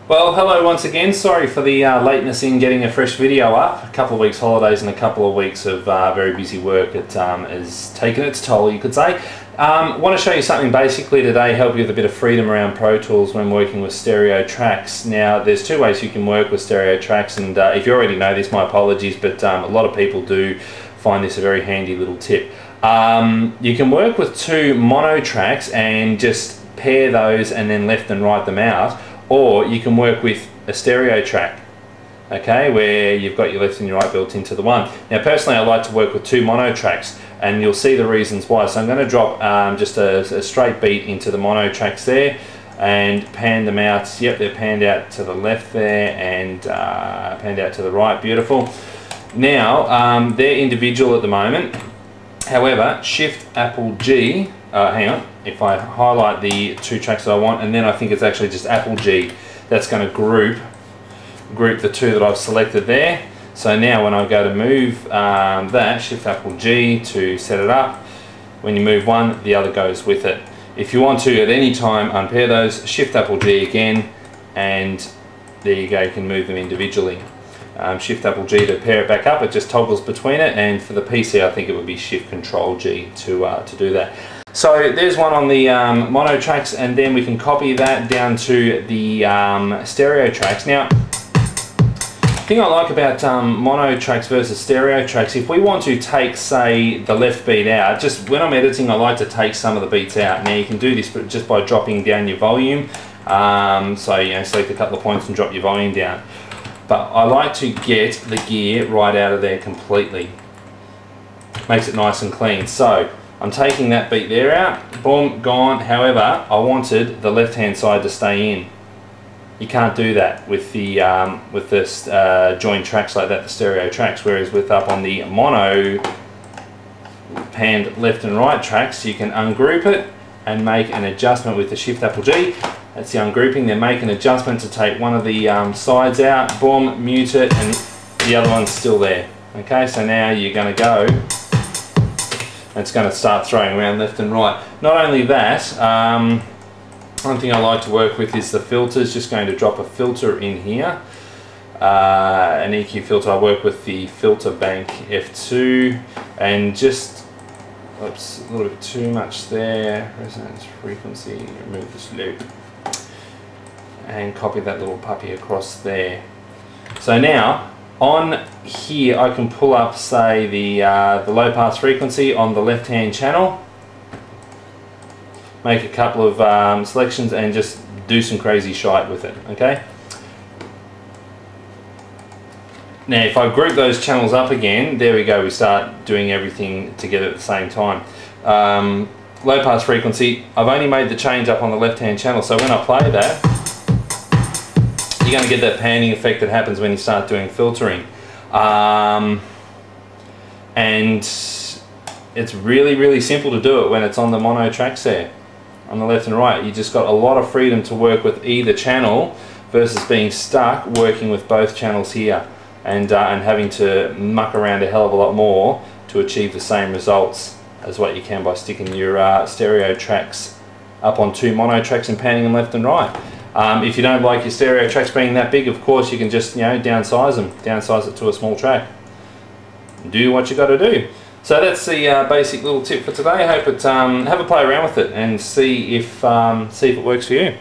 Well, hello once again. Sorry for the lateness in getting a fresh video up. A couple of weeks holidays and a couple of weeks of very busy work. It has taken its toll, you could say. Want to show you something basically today, help you with a bit of freedom around Pro Tools when working with stereo tracks. Now, there's two ways you can work with stereo tracks, and if you already know this, my apologies, but a lot of people do find this a very handy little tip. You can work with two mono tracks and just pair those and then left and right them out. Or you can work with a stereo track, okay, where you've got your left and your right built into the one. Now personally I like to work with two mono tracks, and you'll see the reasons why. So I'm going to drop just a straight beat into the mono tracks there and pan them out. Yep, they're panned out to the left there and panned out to the right. Beautiful. Now they're individual at the moment. However, Shift Apple G, hang on, if I highlight the two tracks that I want, and then I think it's actually just Apple G, that's going to group the two that I've selected there. So now when I go to move that, Shift Apple G to set it up, when you move one, the other goes with it. If you want to at any time unpair those, Shift Apple G again, and there you go, you can move them individually. Shift Apple G to pair it back up, it just toggles between it, and for the PC I think it would be Shift Control G to do that. So there's one on the mono tracks, and then we can copy that down to the stereo tracks. Now, the thing I like about mono tracks versus stereo tracks, if we want to take, say, the left beat out, just when I'm editing I like to take some of the beats out. Now you can do this just by dropping down your volume, so you know, select a couple of points and drop your volume down. But I like to get the gear right out of there completely. Makes it nice and clean. So I'm taking that beat there out, boom, gone. However, I wanted the left hand side to stay in. You can't do that with the joined tracks like that, the stereo tracks. Whereas with up on the mono panned left and right tracks, you can ungroup it and make an adjustment with the Shift Apple G. That's the ungrouping. Then make an adjustment to take one of the sides out, boom, mute it, and the other one's still there. Okay, so now you're going to go, and it's going to start throwing around left and right. Not only that, one thing I like to work with is the filters. Just going to drop a filter in here, an EQ filter. I work with the Filter Bank F2, and just, oops, a little bit too much there. Resonance frequency, remove this loop, and copy that little puppy across there. So now on here I can pull up, say, the low pass frequency on the left hand channel, make a couple of selections and just do some crazy shite with it. Okay, now if I group those channels up again, there we go, we start doing everything together at the same time. Low pass frequency, I've only made the change up on the left hand channel, so when I play that, you're going to get that panning effect that happens when you start doing filtering. And it's really simple to do it when it's on the mono tracks there, on the left and right. You just got a lot of freedom to work with either channel versus being stuck working with both channels here and having to muck around a hell of a lot more to achieve the same results as what you can by sticking your stereo tracks up on two mono tracks and panning them left and right. If you don't like your stereo tracks being that big, of course you can just, you know, downsize them, downsize it to a small track. Do what you got to do. So that's the basic little tip for today. I hope it have a play around with it and see if it works for you.